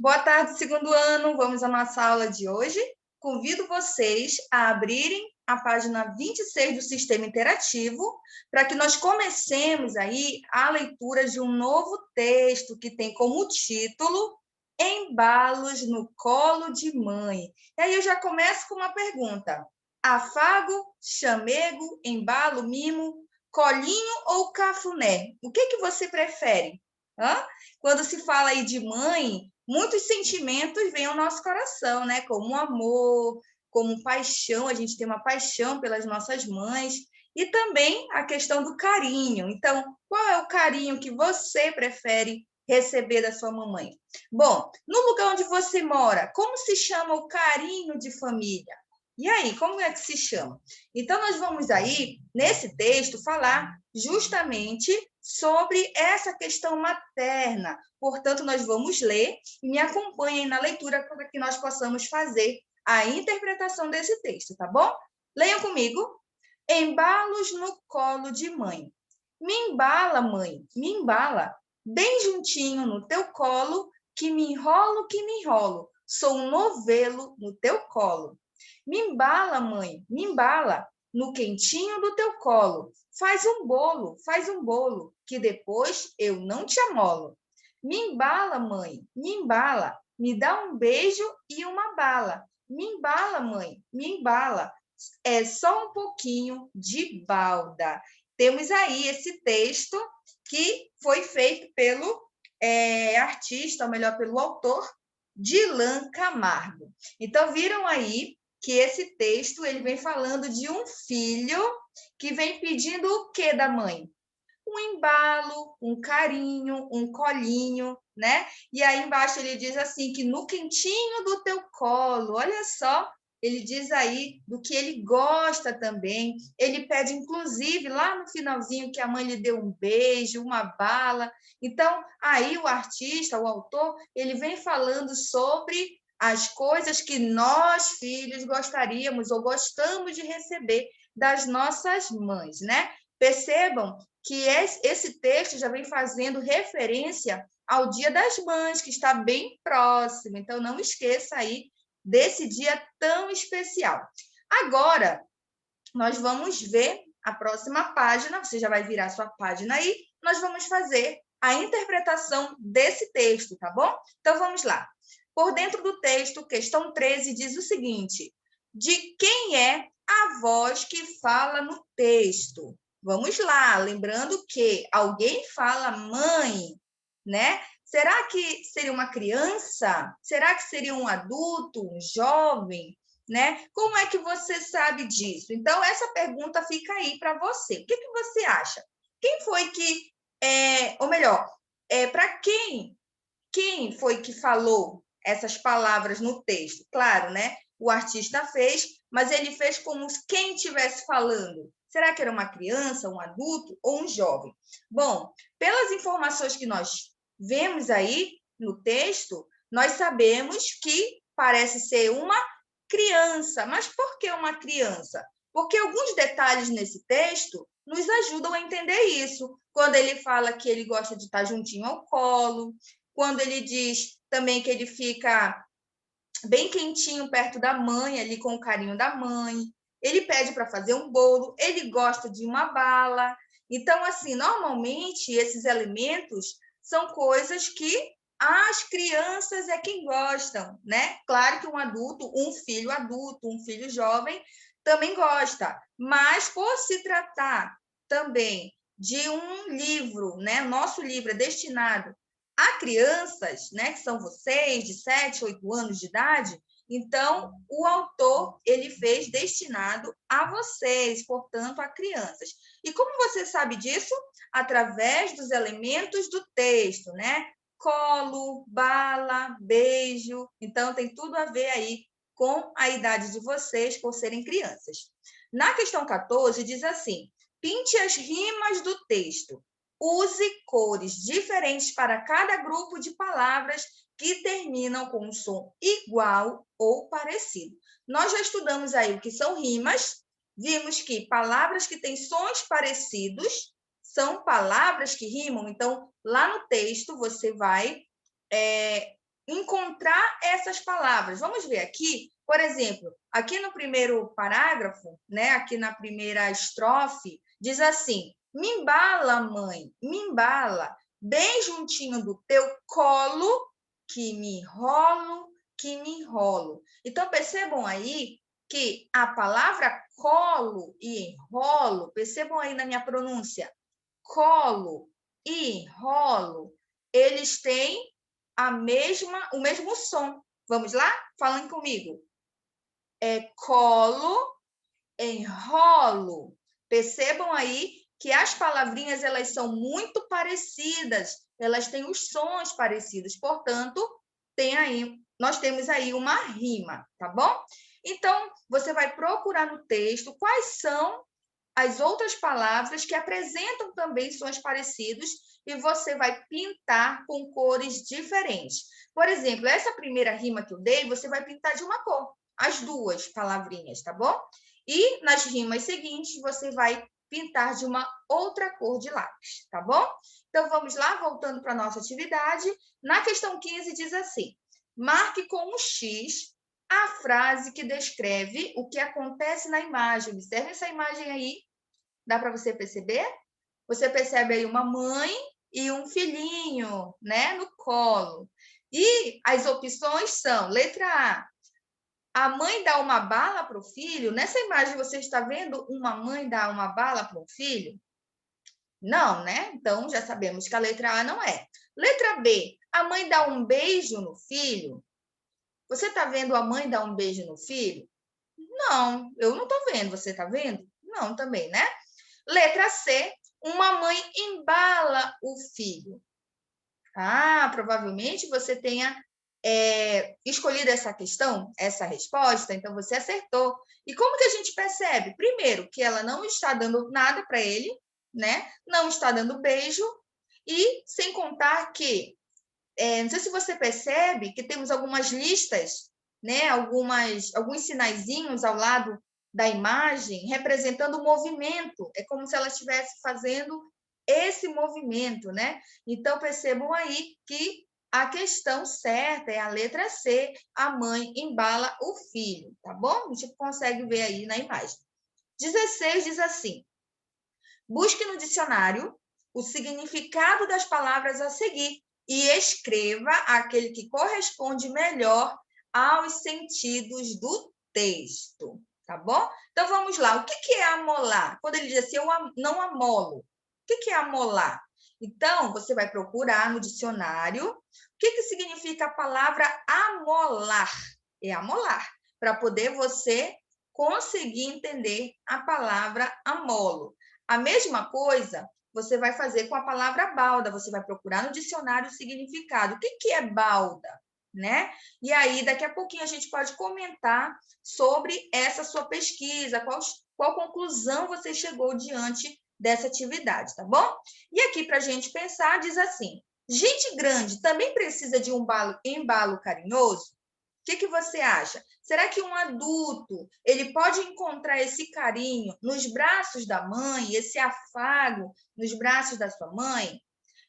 Boa tarde, segundo ano. Vamos à nossa aula de hoje. Convido vocês a abrirem a página 26 do Sistema Interativo para que nós comecemos aí a leitura de um novo texto que tem como título Embalos no Colo de Mãe. E aí eu já começo com uma pergunta. Afago, chamego, embalo, mimo, colinho ou cafuné? O que você prefere? Hã? Quando se fala aí de mãe, muitos sentimentos vêm ao nosso coração, né? Como amor, como paixão, a gente tem uma paixão pelas nossas mães, e também a questão do carinho. Então, qual é o carinho que você prefere receber da sua mamãe? Bom, no lugar onde você mora, como se chama o carinho de família? E aí, como é que se chama? Então, nós vamos aí, nesse texto, falar justamente sobre essa questão materna. Portanto, nós vamos ler e me acompanhem na leitura para que nós possamos fazer a interpretação desse texto, tá bom? Leiam comigo. Embalos no colo de mãe. Me embala, mãe, me embala, bem juntinho no teu colo, que me enrolo. Sou um novelo no teu colo. Me embala, mãe, me embala, no quentinho do teu colo. Faz um bolo, que depois eu não te amolo. Me embala, mãe, me embala, me dá um beijo e uma bala. Me embala, mãe, me embala, é só um pouquinho de balda. Temos aí esse texto que foi feito pelo artista, ou melhor, pelo autor, Dilan Camargo. Então, viram aí que esse texto ele vem falando de um filho que vem pedindo o que da mãe? Um embalo, um carinho, um colinho, né? E aí embaixo ele diz assim que no quentinho do teu colo, olha só, ele diz aí do que ele gosta também. Ele pede inclusive lá no finalzinho que a mãe lhe deu um beijo, uma bala. Então, aí o artista, o autor, ele vem falando sobre as coisas que nós, filhos, gostaríamos ou gostamos de receber das nossas mães, né? Percebam que esse texto já vem fazendo referência ao Dia das Mães, que está bem próximo. Então, não esqueça aí desse dia tão especial. Agora, nós vamos ver a próxima página, você já vai virar a sua página aí, nós vamos fazer a interpretação desse texto, tá bom? Então, vamos lá. Por dentro do texto, questão 13 diz o seguinte: de quem é a voz que fala no texto? Vamos lá, lembrando que alguém fala mãe, né? Será que seria uma criança? Será que seria um adulto, um jovem, né? Como é que você sabe disso? Então, essa pergunta fica aí para você. O que você acha? Quem foi que, ou melhor, para quem foi que falou essas palavras no texto? Claro, né? O artista fez, mas ele fez como quem estivesse falando. Será que era uma criança, um adulto ou um jovem? Bom, pelas informações que nós vemos aí no texto, nós sabemos que parece ser uma criança. Mas por que uma criança? Porque alguns detalhes nesse texto nos ajudam a entender isso. Quando ele fala que ele gosta de estar juntinho ao colo, quando ele diz também que ele fica bem quentinho perto da mãe, ali com o carinho da mãe. Ele pede para fazer um bolo, ele gosta de uma bala. Então, assim, normalmente esses elementos são coisas que as crianças é quem gostam, né? Claro que um adulto, um filho jovem, também gosta, mas por se tratar também de um livro, né? Nosso livro é destinado a crianças, né, que são vocês, de 7, 8 anos de idade, então o autor ele fez destinado a vocês, portanto, a crianças. E como você sabe disso? Através dos elementos do texto, né? Colo, bala, beijo. Então, tem tudo a ver aí com a idade de vocês por serem crianças. Na questão 14, diz assim: pinte as rimas do texto. Use cores diferentes para cada grupo de palavras que terminam com um som igual ou parecido. Nós já estudamos aí o que são rimas, vimos que palavras que têm sons parecidos são palavras que rimam. Então, lá no texto, você vai encontrar essas palavras. Vamos ver aqui, por exemplo, aqui no primeiro parágrafo, né, aqui na primeira estrofe, diz assim: me embala, mãe, me embala, bem juntinho do teu colo, que me enrolo, que me enrolo. Então, percebam aí que a palavra colo e enrolo, percebam aí na minha pronúncia, colo e enrolo, eles têm o mesmo som. Vamos lá? Falem comigo. É colo, enrolo. Percebam aí que as palavrinhas elas são muito parecidas, elas têm os sons parecidos, portanto, nós temos aí uma rima, tá bom? Então, você vai procurar no texto quais são as outras palavras que apresentam também sons parecidos e você vai pintar com cores diferentes. Por exemplo, essa primeira rima que eu dei, você vai pintar de uma cor, as duas palavrinhas, tá bom? E nas rimas seguintes, você vai pintar de uma outra cor de lápis, tá bom? Então, vamos lá, voltando para a nossa atividade. Na questão 15, diz assim: marque com um X a frase que descreve o que acontece na imagem. Observe essa imagem aí. Dá para você perceber? Você percebe aí uma mãe e um filhinho, né, no colo. E as opções são: letra A mãe dá uma bala para o filho. Nessa imagem você está vendo uma mãe dar uma bala para um filho? Não, né? Então já sabemos que a letra A não é. Letra B, a mãe dá um beijo no filho. Você está vendo a mãe dar um beijo no filho? Não, eu não estou vendo. Você está vendo? Não, também, né? Letra C, uma mãe embala o filho. Ah, provavelmente você tenha escolhido essa questão, essa resposta, então você acertou. E como que a gente percebe? Primeiro, que ela não está dando nada para ele, né? Não está dando beijo, e sem contar que, não sei se você percebe que temos algumas listas, né? Alguns sinaizinhos ao lado da imagem representando o movimento. É como se ela estivesse fazendo esse movimento, né? Então, percebam aí que a questão certa é a letra C, a mãe embala o filho, tá bom? A gente consegue ver aí na imagem. 16 diz assim: busque no dicionário o significado das palavras a seguir e escreva aquele que corresponde melhor aos sentidos do texto, tá bom? Então, vamos lá. O que é amolar? Quando ele diz assim, eu não amolo. O que é amolar? Então, você vai procurar no dicionário o que significa a palavra amolar. É amolar, para poder você conseguir entender a palavra amolo. A mesma coisa você vai fazer com a palavra balda. Você vai procurar no dicionário o significado. O que é balda? Né? E aí, daqui a pouquinho, a gente pode comentar sobre essa sua pesquisa, qual conclusão você chegou diante dessa atividade, tá bom? E aqui, para a gente pensar, diz assim: gente grande também precisa de um embalo carinhoso? O que você acha? Será que um adulto ele pode encontrar esse carinho nos braços da mãe, esse afago nos braços da sua mãe?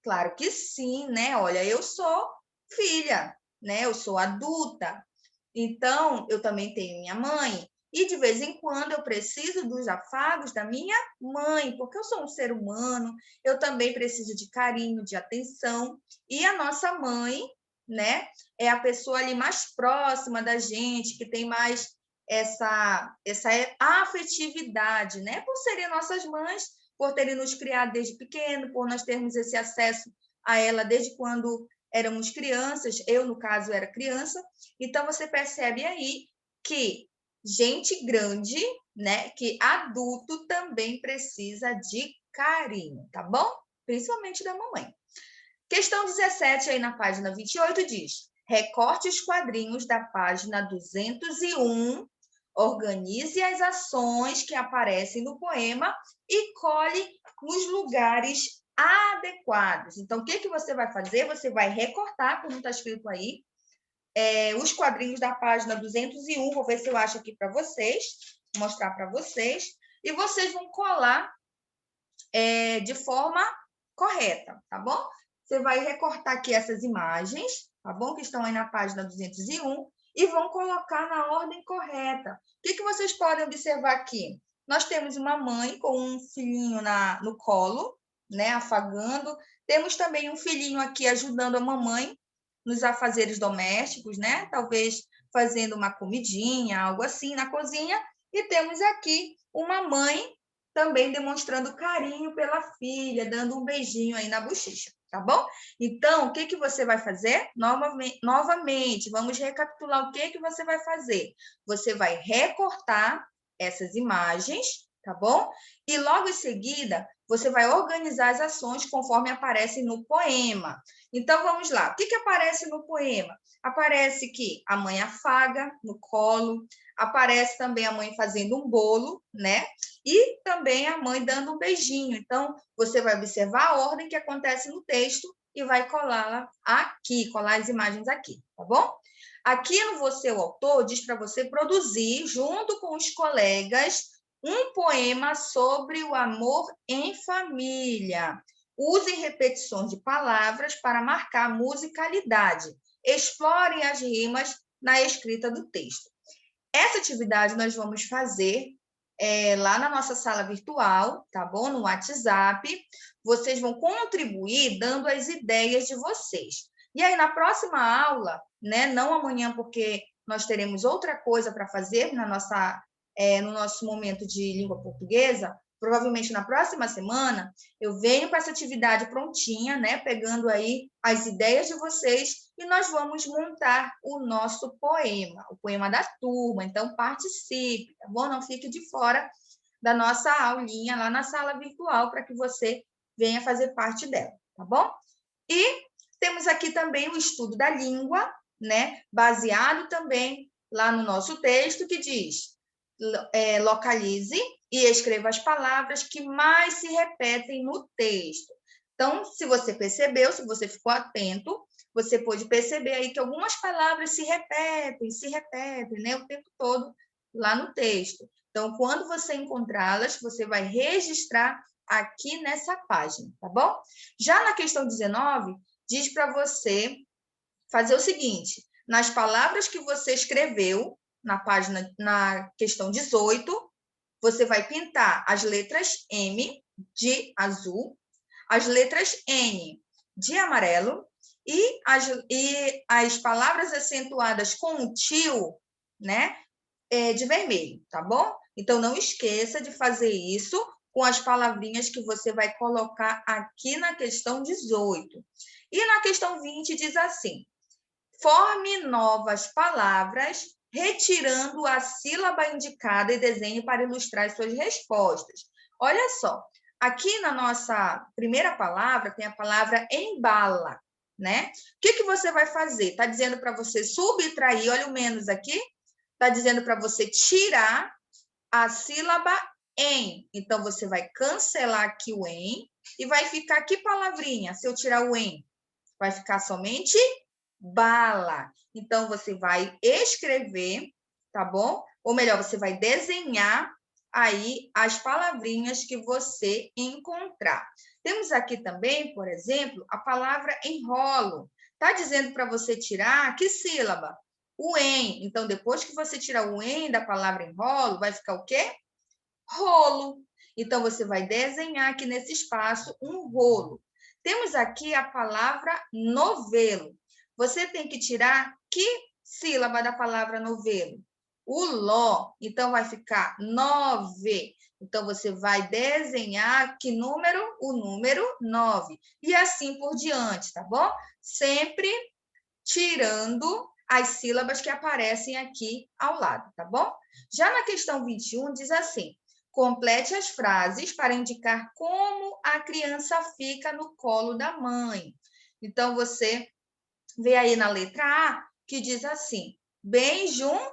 Claro que sim, né? Olha, eu sou filha, né? Eu sou adulta, então eu também tenho minha mãe. E de vez em quando eu preciso dos afagos da minha mãe, porque eu sou um ser humano, eu também preciso de carinho, de atenção. E a nossa mãe, né, é a pessoa ali mais próxima da gente, que tem mais essa afetividade, né? Por serem nossas mães, por terem nos criado desde pequeno, por nós termos esse acesso a ela desde quando éramos crianças. Eu, no caso, era criança. Então, você percebe aí que gente grande, né, que adulto também precisa de carinho, tá bom? Principalmente da mamãe. Questão 17, aí na página 28, diz: recorte os quadrinhos da página 201, organize as ações que aparecem no poema e cole nos lugares adequados. Então, o que você vai fazer? Você vai recortar, como está escrito aí, os quadrinhos da página 201, vou ver se eu acho aqui para vocês, mostrar para vocês, e vocês vão colar de forma correta, tá bom? Você vai recortar aqui essas imagens, tá bom? Que estão aí na página 201, e vão colocar na ordem correta. O que vocês podem observar aqui? Nós temos uma mãe com um filhinho no colo, né, afagando. Temos também um filhinho aqui ajudando a mamãe nos afazeres domésticos, né? Talvez fazendo uma comidinha, algo assim, na cozinha. E temos aqui uma mãe também demonstrando carinho pela filha, dando um beijinho aí na bochecha, tá bom? Então, o que você vai fazer? Novamente, vamos recapitular o que você vai fazer. Você vai recortar essas imagens, tá bom? E logo em seguida, você vai organizar as ações conforme aparecem no poema. Então, vamos lá. O que aparece no poema? Aparece que a mãe afaga no colo, aparece também a mãe fazendo um bolo, né? E também a mãe dando um beijinho. Então, você vai observar a ordem que acontece no texto e vai colá-la aqui, colar as imagens aqui, tá bom? Aqui no Você, o Autor, diz para você produzir, junto com os colegas, um poema sobre o amor em família. Use repetições de palavras para marcar musicalidade. Explorem as rimas na escrita do texto. Essa atividade nós vamos fazer lá na nossa sala virtual, tá bom? No WhatsApp. Vocês vão contribuir dando as ideias de vocês. E aí, na próxima aula, né? Não amanhã, porque nós teremos outra coisa para fazer no nosso momento de língua portuguesa. Provavelmente na próxima semana, eu venho com essa atividade prontinha, né? Pegando aí as ideias de vocês e nós vamos montar o nosso poema, o poema da turma. Então, participe, tá bom? Não fique de fora da nossa aulinha lá na sala virtual para que você venha fazer parte dela, tá bom? E temos aqui também o estudo da língua, né? Baseado também lá no nosso texto, que diz: localize e escreva as palavras que mais se repetem no texto. Então, se você percebeu, se você ficou atento, você pode perceber aí que algumas palavras se repetem, né, o tempo todo lá no texto. Então, quando você encontrá-las, você vai registrar aqui nessa página, tá bom? Já na questão 19, diz para você fazer o seguinte: nas palavras que você escreveu na questão 18, você vai pintar as letras M de azul, as letras N de amarelo e as palavras acentuadas com o tio, né, de vermelho, tá bom? Então, não esqueça de fazer isso com as palavrinhas que você vai colocar aqui na questão 18. E na questão 20 diz assim: forme novas palavras, retirando a sílaba indicada e desenhe para ilustrar as suas respostas. Olha só, aqui na nossa primeira palavra tem a palavra embala, né? O que você vai fazer? Está dizendo para você subtrair, olha o menos aqui, está dizendo para você tirar a sílaba em. Então, você vai cancelar aqui o em e vai ficar que palavrinha se eu tirar o em? Vai ficar somente bala. Então, você vai escrever, tá bom? Ou melhor, você vai desenhar aí as palavrinhas que você encontrar. Temos aqui também, por exemplo, a palavra enrolo. Tá dizendo para você tirar que sílaba? O em. Então, depois que você tirar o em da palavra enrolo, vai ficar o quê? Rolo. Então, você vai desenhar aqui nesse espaço um rolo. Temos aqui a palavra novelo. Você tem que tirar que sílaba da palavra novelo? O ló. Então, vai ficar nove. Então, você vai desenhar que número? O número 9. E assim por diante, tá bom? Sempre tirando as sílabas que aparecem aqui ao lado, tá bom? Já na questão 21, diz assim: complete as frases para indicar como a criança fica no colo da mãe. Então, você vê aí na letra A, que diz assim: bem juntinho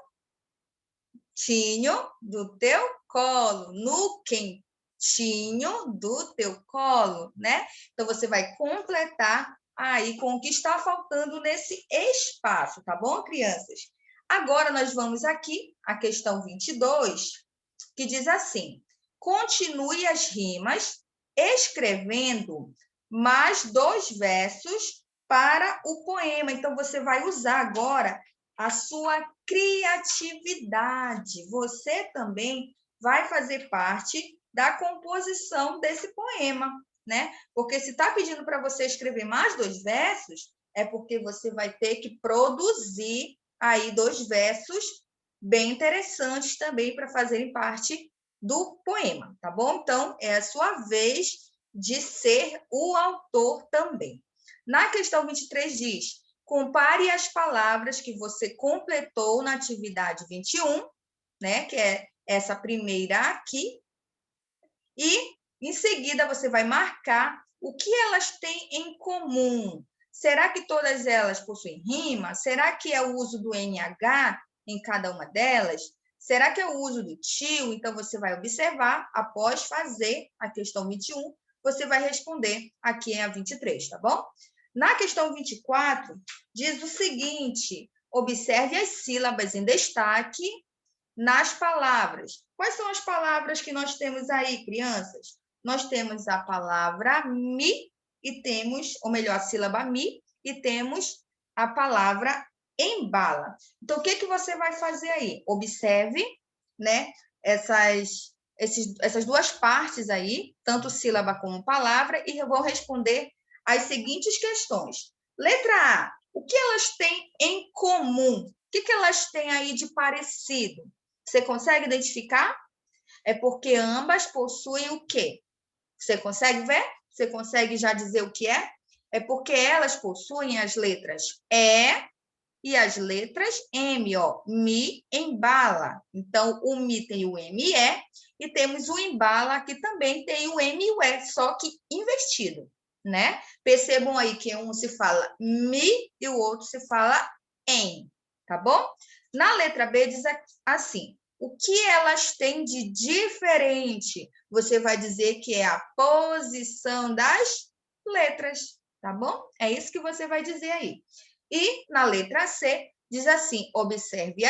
do teu colo, no quentinho do teu colo, né? Então, você vai completar aí com o que está faltando nesse espaço, tá bom, crianças? Agora, nós vamos aqui, a questão 22, que diz assim: continue as rimas escrevendo mais 2 versos para o poema. Então, você vai usar agora a sua criatividade. Você também vai fazer parte da composição desse poema, né? Porque se está pedindo para você escrever mais 2 versos, é porque você vai ter que produzir aí 2 versos bem interessantes também para fazerem parte do poema, tá bom? Então, é a sua vez de ser o autor também. Na questão 23 diz: compare as palavras que você completou na atividade 21, né, que é essa primeira aqui, e em seguida você vai marcar o que elas têm em comum. Será que todas elas possuem rima? Será que é o uso do NH em cada uma delas? Será que é o uso do tio? Então, você vai observar, após fazer a questão 21, você vai responder aqui em a 23, tá bom? Na questão 24, diz o seguinte: observe as sílabas em destaque nas palavras. Quais são as palavras que nós temos aí, crianças? Nós temos a palavra mi e temos, ou melhor, a sílaba mi e temos a palavra embala. Então, o que que você vai fazer aí? Observe, né, essas duas partes aí, tanto sílaba como palavra, e eu vou responder as seguintes questões. Letra A, o que elas têm em comum? O que que elas têm aí de parecido? Você consegue identificar? É porque ambas possuem o quê? Você consegue ver? Você consegue já dizer o que é? É porque elas possuem as letras E as letras M, ó. Mi, embala. Então, o Mi tem o ME e temos o embala, que também tem o MUE, só que invertido, né? Percebam aí que um se fala Mi e o outro se fala em, tá bom? Na letra B diz assim: o que elas têm de diferente? Você vai dizer que é a posição das letras, tá bom? É isso que você vai dizer aí. E na letra C diz assim: observe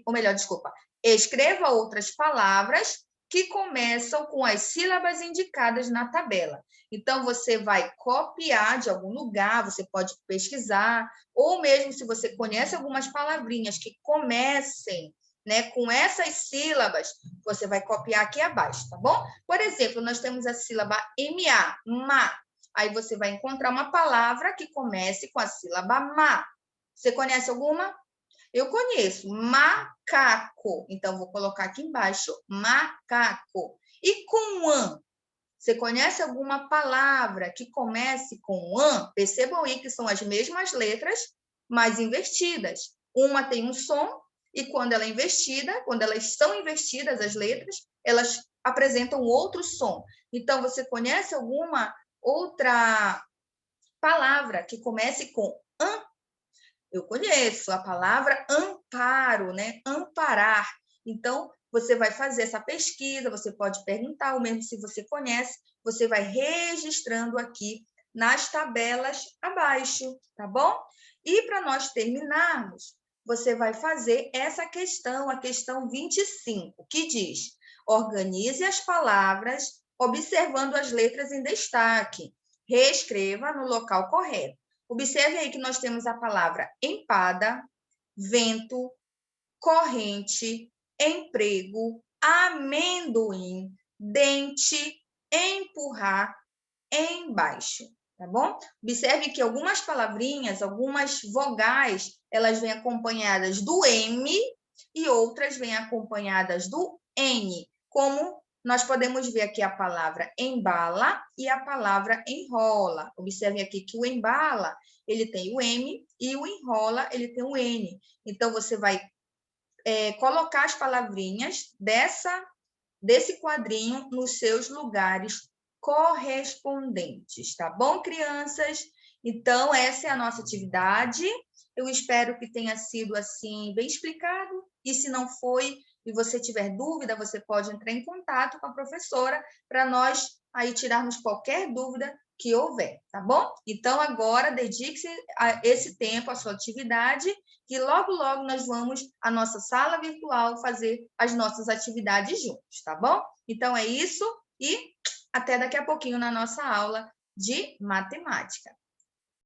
ou melhor, desculpa, escreva outras palavras que começam com as sílabas indicadas na tabela. Então, você vai copiar de algum lugar, você pode pesquisar, ou mesmo se você conhece algumas palavrinhas que comecem, né, com essas sílabas, você vai copiar aqui abaixo, tá bom? Por exemplo, nós temos a sílaba MA, ma. Aí você vai encontrar uma palavra que comece com a sílaba ma. Você conhece alguma? Eu conheço, macaco. Então, vou colocar aqui embaixo, macaco. E com an? Você conhece alguma palavra que comece com an? Percebam aí que são as mesmas letras, mas invertidas. Uma tem um som e quando ela é invertida, quando elas são invertidas as letras, elas apresentam outro som. Então, você conhece alguma outra palavra que comece com an? Eu conheço a palavra amparo, né? Amparar. Então, você vai fazer essa pesquisa, você pode perguntar, ou mesmo se você conhece, você vai registrando aqui nas tabelas abaixo, tá bom? E para nós terminarmos, você vai fazer essa questão, a questão 25, que diz: organize as palavras observando as letras em destaque. Reescreva no local correto. Observe aí que nós temos a palavra empada, vento, corrente, emprego, amendoim, dente, empurrar, embaixo, tá bom? Observe que algumas palavrinhas, algumas vogais, elas vêm acompanhadas do M e outras vêm acompanhadas do N, como nós podemos ver aqui a palavra embala e a palavra enrola. Observem aqui que o embala, ele tem o M e o enrola, ele tem o N. Então, você vai colocar as palavrinhas desse quadrinho nos seus lugares correspondentes, tá bom, crianças? Então, essa é a nossa atividade. Eu espero que tenha sido assim bem explicado. E se não foi, e você tiver dúvida, você pode entrar em contato com a professora para nós aí tirarmos qualquer dúvida que houver, tá bom? Então, agora, dedique-se a esse tempo, à sua atividade, que logo, logo nós vamos à nossa sala virtual fazer as nossas atividades juntos, tá bom? Então, é isso e até daqui a pouquinho na nossa aula de matemática.